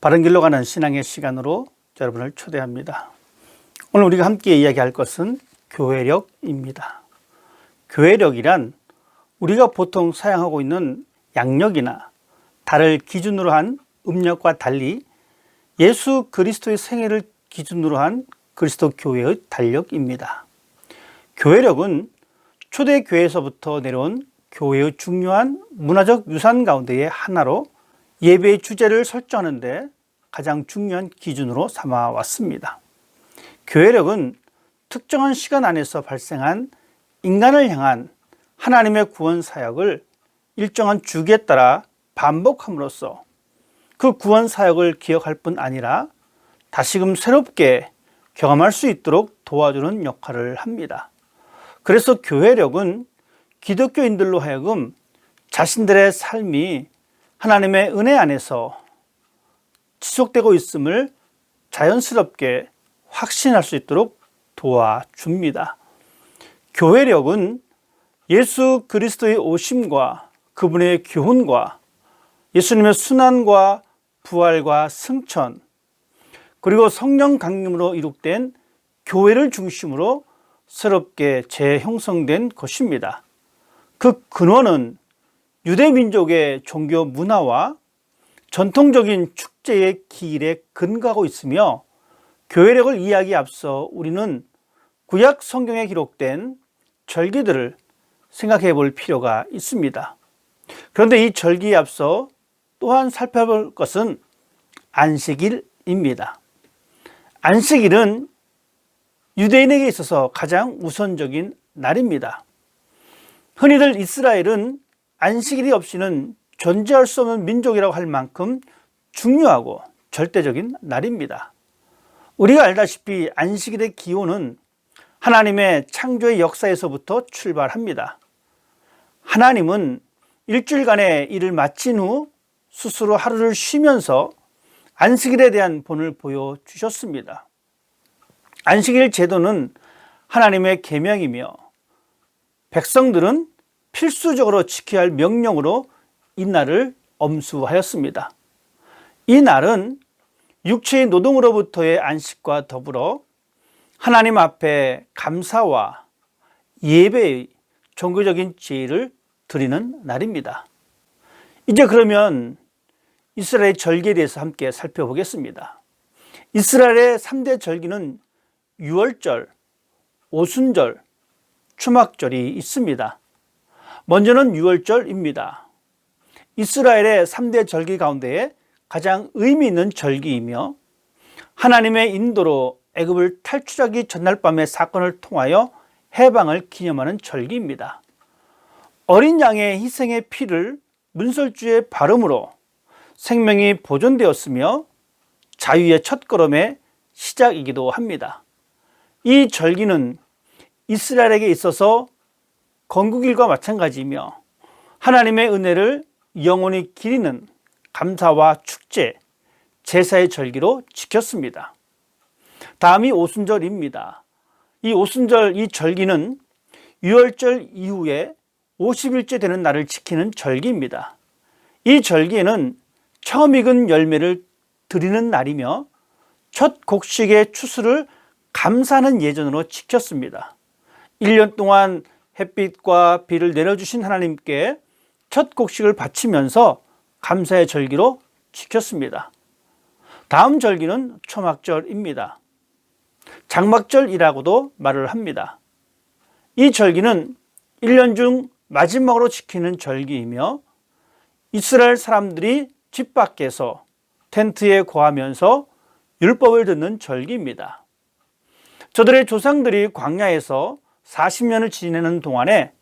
바른 길로 가는 신앙의 시간으로 여러분을 초대합니다. 오늘 우리가 함께 이야기할 것은 교회력입니다. 교회력이란 우리가 보통 사용하고 있는 양력이나 달을 기준으로 한 음력과 달리 예수 그리스도의 생애를 기준으로 한 그리스도 교회의 달력입니다. 교회력은 초대교회에서부터 내려온 교회의 중요한 문화적 유산 가운데의 하나로 예배의 주제를 설정하는 데 가장 중요한 기준으로 삼아왔습니다. 교회력은 특정한 시간 안에서 발생한 인간을 향한 하나님의 구원 사역을 일정한 주기에 따라 반복함으로써 그 구원 사역을 기억할 뿐 아니라 다시금 새롭게 경험할 수 있도록 도와주는 역할을 합니다. 그래서 교회력은 기독교인들로 하여금 자신들의 삶이 하나님의 은혜 안에서 지속되고 있음을 자연스럽게 확신할 수 있도록 도와줍니다. 교회력은 예수 그리스도의 오심과 그분의 교훈과 예수님의 순환과 부활과 승천, 그리고 성령 강림으로 이룩된 교회를 중심으로 새롭게 재형성된 것입니다. 그 근원은 유대 민족의 종교 문화와 전통적인 축제의 기일에 근거하고 있으며, 교회력을 이해하기에 앞서 우리는 구약 성경에 기록된 절기들을 생각해 볼 필요가 있습니다. 그런데 이 절기에 앞서 또한 살펴볼 것은 안식일입니다. 안식일은 유대인에게 있어서 가장 우선적인 날입니다. 흔히들 이스라엘은 안식일이 없이는 존재할 수 없는 민족이라고 할 만큼 중요하고 절대적인 날입니다. 우리가 알다시피 안식일의 기원은 하나님의 창조의 역사에서부터 출발합니다. 하나님은 일주일간의 일을 마친 후 스스로 하루를 쉬면서 안식일에 대한 본을 보여주셨습니다. 안식일 제도는 하나님의 계명이며 백성들은 필수적으로 지켜야 할 명령으로 이 날을 엄수하였습니다. 이 날은 육체의 노동으로부터의 안식과 더불어 하나님 앞에 감사와 예배의 종교적인 제의를 드리는 날입니다. 이제 그러면 이스라엘의 절기에 대해서 함께 살펴보겠습니다. 이스라엘의 3대 절기는 유월절, 오순절, 추막절이 있습니다. 먼저는 유월절입니다. 이스라엘의 3대 절기 가운데 가장 의미 있는 절기이며 하나님의 인도로 애굽을 탈출하기 전날 밤의 사건을 통하여 해방을 기념하는 절기입니다. 어린 양의 희생의 피를 문설주에 바름으로 생명이 보존되었으며 자유의 첫걸음의 시작이기도 합니다. 이 절기는 이스라엘에게 있어서 건국일과 마찬가지이며 하나님의 은혜를 영원히 기리는 감사와 축제, 제사의 절기로 지켰습니다. 다음이 오순절입니다. 이 오순절, 이 절기는 유월절 이후에 50일째 되는 날을 지키는 절기입니다. 이 절기에는 처음 익은 열매를 드리는 날이며 첫 곡식의 추수를 감사하는 예전으로 지켰습니다. 1년 동안 햇빛과 비를 내려주신 하나님께 첫 곡식을 바치면서 감사의 절기로 지켰습니다. 다음 절기는 초막절입니다. 장막절이라고도 말을 합니다. 이 절기는 1년 중 마지막으로 지키는 절기이며 이스라엘 사람들이 집 밖에서 텐트에 거하면서 율법을 듣는 절기입니다. 저들의 조상들이 광야에서 40년을 지내는 동안에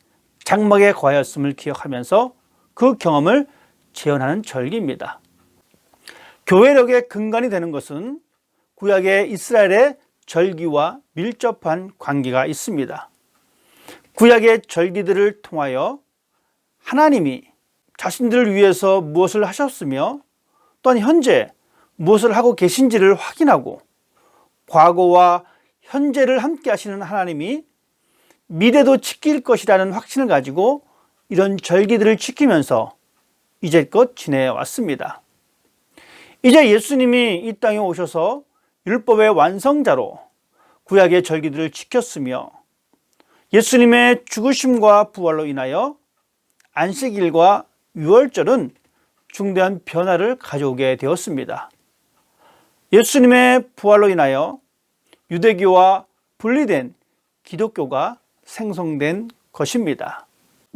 장막에 거하였음을 기억하면서 그 경험을 재현하는 절기입니다. 교회력의 근간이 되는 것은 구약의 이스라엘의 절기와 밀접한 관계가 있습니다. 구약의 절기들을 통하여 하나님이 자신들을 위해서 무엇을 하셨으며 또한 현재 무엇을 하고 계신지를 확인하고 과거와 현재를 함께 하시는 하나님이 미래도 지킬 것이라는 확신을 가지고 이런 절기들을 지키면서 이제껏 지내왔습니다. 이제 예수님이 이 땅에 오셔서 율법의 완성자로 구약의 절기들을 지켰으며 예수님의 죽으심과 부활로 인하여 안식일과 유월절은 중대한 변화를 가져오게 되었습니다. 예수님의 부활로 인하여 유대교와 분리된 기독교가 생성된 것입니다.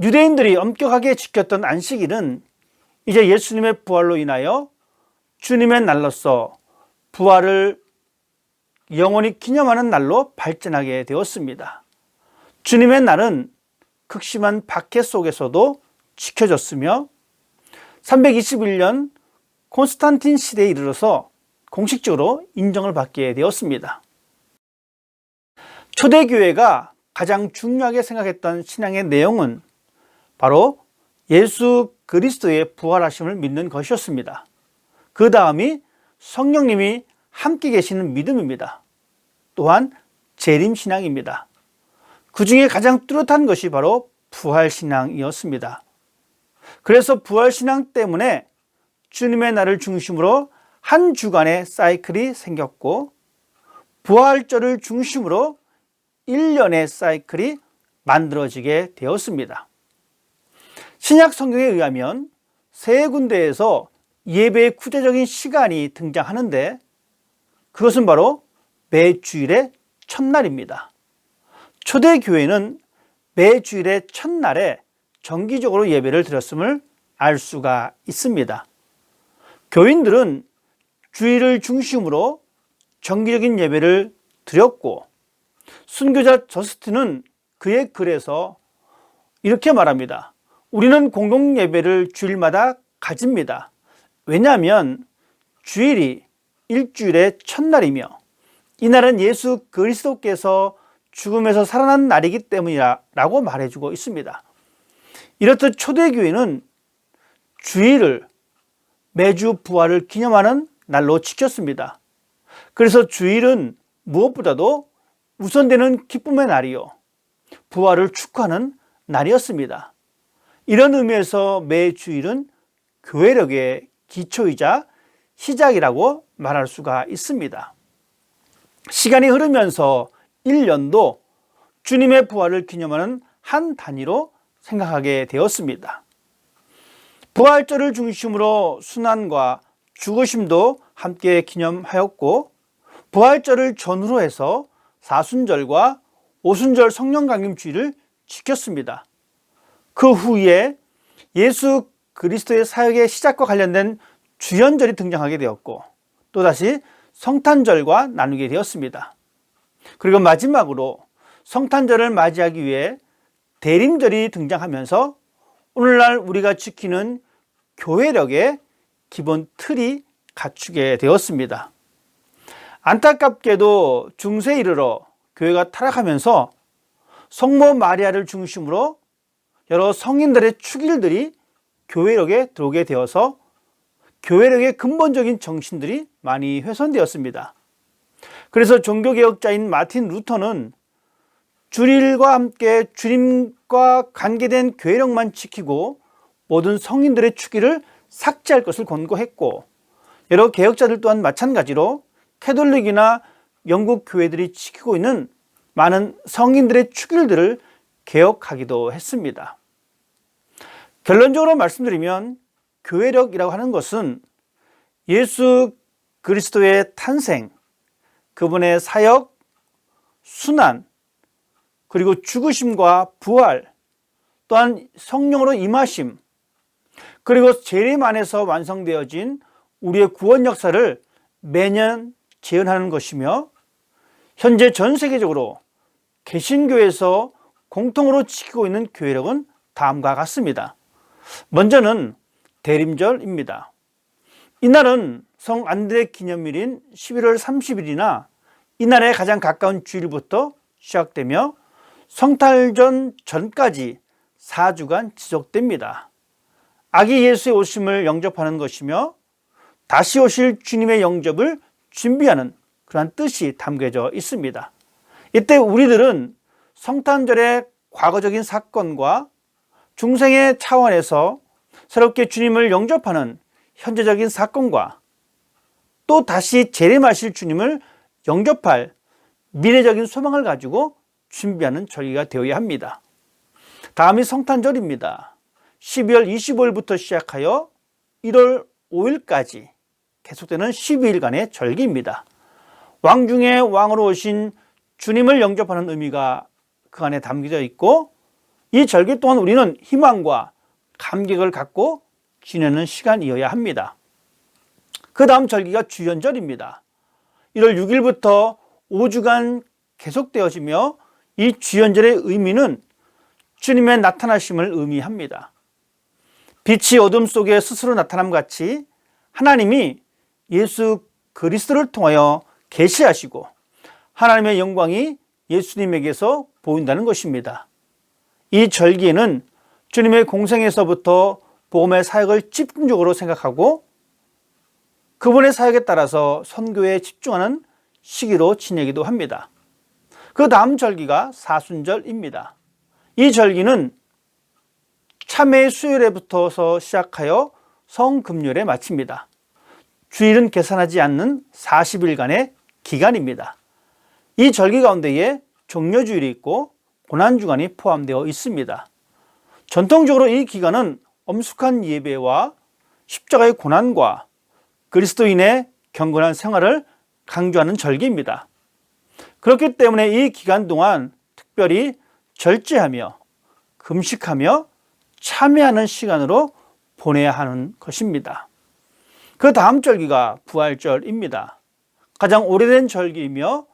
유대인들이 엄격하게 지켰던 안식일은 이제 예수님의 부활로 인하여 주님의 날로서 부활을 영원히 기념하는 날로 발전하게 되었습니다. 주님의 날은 극심한 박해 속에서도 지켜졌으며 321년 콘스탄틴 시대에 이르러서 공식적으로 인정을 받게 되었습니다. 초대교회가 가장 중요하게 생각했던 신앙의 내용은 바로 예수 그리스도의 부활하심을 믿는 것이었습니다. 그 다음이 성령님이 함께 계시는 믿음입니다. 또한 재림신앙입니다. 그 중에 가장 뚜렷한 것이 바로 부활신앙이었습니다. 그래서 부활신앙 때문에 주님의 날을 중심으로 한 주간의 사이클이 생겼고 부활절을 중심으로 1년의 사이클이 만들어지게 되었습니다. 신약 성경에 의하면 세 군데에서 예배의 구체적인 시간이 등장하는데 그것은 바로 매 주일의 첫날입니다. 초대교회는 매 주일의 첫날에 정기적으로 예배를 드렸음을 알 수가 있습니다. 교인들은 주일을 중심으로 정기적인 예배를 드렸고 순교자 저스틴은 그의 글에서 이렇게 말합니다. 우리는 공동 예배를 주일마다 가집니다. 왜냐하면 주일이 일주일의 첫날이며 이날은 예수 그리스도께서 죽음에서 살아난 날이기 때문이라고 말해주고 있습니다. 이렇듯 초대교회는 주일을 매주 부활을 기념하는 날로 지켰습니다. 그래서 주일은 무엇보다도 우선되는 기쁨의 날이요 부활을 축하하는 날이었습니다. 이런 의미에서 매 주일은 교회력의 기초이자 시작이라고 말할 수가 있습니다. 시간이 흐르면서 1년도 주님의 부활을 기념하는 한 단위로 생각하게 되었습니다. 부활절을 중심으로 순환과 죽으심도 함께 기념하였고 부활절을 전후로 해서 사순절과 오순절 성령강림주의를 지켰습니다. 그 후에 예수 그리스도의 사역의 시작과 관련된 주연절이 등장하게 되었고 또다시 성탄절과 나누게 되었습니다. 그리고 마지막으로 성탄절을 맞이하기 위해 대림절이 등장하면서 오늘날 우리가 지키는 교회력의 기본 틀이 갖추게 되었습니다. 안타깝게도 중세에 이르러 교회가 타락하면서 성모 마리아를 중심으로 여러 성인들의 축일들이 교회력에 들어오게 되어서 교회력의 근본적인 정신들이 많이 훼손되었습니다. 그래서 종교개혁자인 마틴 루터는 주일과 함께 주님과 관계된 교회력만 지키고 모든 성인들의 축일을 삭제할 것을 권고했고 여러 개혁자들 또한 마찬가지로 캐톨릭이나 영국 교회들이 지키고 있는 많은 성인들의 축일들을 개혁하기도 했습니다. 결론적으로 말씀드리면 교회력이라고 하는 것은 예수 그리스도의 탄생, 그분의 사역, 순환, 그리고 죽으심과 부활, 또한 성령으로 임하심, 그리고 재림 안에서 완성되어진 우리의 구원 역사를 매년 재현하는 것이며 현재 전 세계적으로 개신교에서 공통으로 지키고 있는 교회력은 다음과 같습니다. 먼저는 대림절입니다. 이날은 성 안드레 기념일인 11월 30일이나 이날에 가장 가까운 주일부터 시작되며 성탄절 전까지 4주간 지속됩니다. 아기 예수의 오심을 영접하는 것이며 다시 오실 주님의 영접을 준비하는 그러한 뜻이 담겨져 있습니다. 이때 우리들은 성탄절의 과거적인 사건과 중생의 차원에서 새롭게 주님을 영접하는 현재적인 사건과 또 다시 재림하실 주님을 영접할 미래적인 소망을 가지고 준비하는 절기가 되어야 합니다. 다음이 성탄절입니다. 12월 25일부터 시작하여 1월 5일까지 계속되는 12일간의 절기입니다. 왕 중에 왕으로 오신 주님을 영접하는 의미가 그 안에 담겨져 있고, 이 절기 동안 우리는 희망과 감격을 갖고 지내는 시간이어야 합니다. 그 다음 절기가 주연절입니다. 1월 6일부터 5주간 계속되어지며, 이 주연절의 의미는 주님의 나타나심을 의미합니다. 빛이 어둠 속에 스스로 나타남 같이 하나님이 예수 그리스도를 통하여 계시하시고 하나님의 영광이 예수님에게서 보인다는 것입니다. 이 절기에는 주님의 공생에서부터 복음의 사역을 집중적으로 생각하고 그분의 사역에 따라서 선교에 집중하는 시기로 지내기도 합니다. 그 다음 절기가 사순절입니다. 이 절기는 참회 수요일에부터서 시작하여 성금요일에 마칩니다. 주일은 계산하지 않는 40일간의 기간입니다. 이 절기 가운데에 종려주일이 있고 고난주간이 포함되어 있습니다. 전통적으로 이 기간은 엄숙한 예배와 십자가의 고난과 그리스도인의 경건한 생활을 강조하는 절기입니다. 그렇기 때문에 이 기간 동안 특별히 절제하며 금식하며 참회하는 시간으로 보내야 하는 것입니다. 그 다음 절기가 부활절입니다. 가장 오래된 절기이며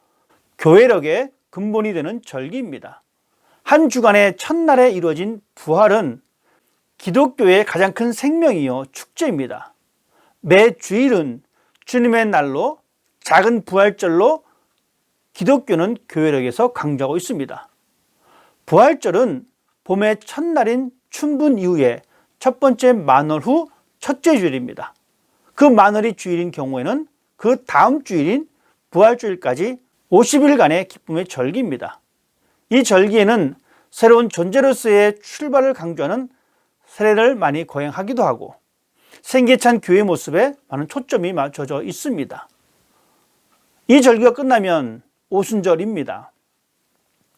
교회력의 근본이 되는 절기입니다. 한 주간의 첫날에 이루어진 부활은 기독교의 가장 큰 생명이요 축제입니다. 매 주일은 주님의 날로 작은 부활절로 기독교는 교회력에서 강조하고 있습니다. 부활절은 봄의 첫날인 춘분 이후에 첫 번째 만월 후 첫째 주일입니다. 그 만월이 주일인 경우에는 그 다음 주일인 부활주일까지 50일간의 기쁨의 절기입니다. 이 절기에는 새로운 존재로서의 출발을 강조하는 세례를 많이 거행하기도 하고 생기찬 교회 모습에 많은 초점이 맞춰져 있습니다. 이 절기가 끝나면 오순절입니다.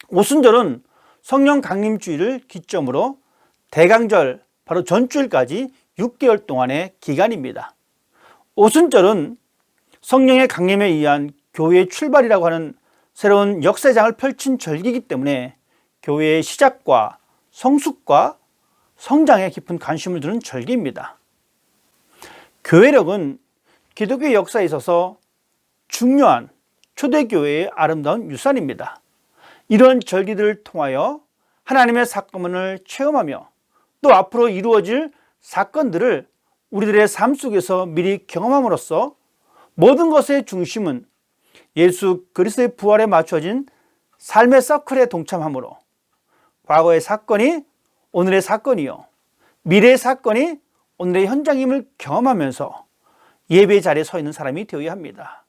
오순절은 성령 강림주일을 기점으로 대강절 바로 전주일까지 6개월 동안의 기간입니다. 오순절은 성령의 강림에 의한 교회의 출발이라고 하는 새로운 역사장을 펼친 절기이기 때문에 교회의 시작과 성숙과 성장에 깊은 관심을 두는 절기입니다. 교회력은 기독교 역사에 있어서 중요한 초대교회의 아름다운 유산입니다. 이런 절기들을 통하여 하나님의 사건을 체험하며 또 앞으로 이루어질 사건들을 우리들의 삶 속에서 미리 경험함으로써 모든 것의 중심은 예수 그리스도의 부활에 맞춰진 삶의 서클에 동참함으로 과거의 사건이 오늘의 사건이요 미래의 사건이 오늘의 현장임을 경험하면서 예배의 자리에 서 있는 사람이 되어야 합니다.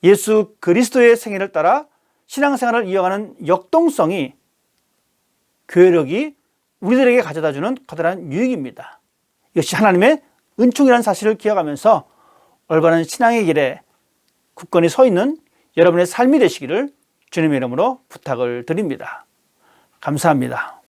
예수 그리스도의 생애를 따라 신앙생활을 이어가는 역동성이 교회력이 우리들에게 가져다주는 커다란 유익입니다. 이것이 하나님의 은총이라는 사실을 기억하면서 올바른 신앙의 길에 굳건히 서 있는 여러분의 삶이 되시기를 주님의 이름으로 부탁을 드립니다. 감사합니다.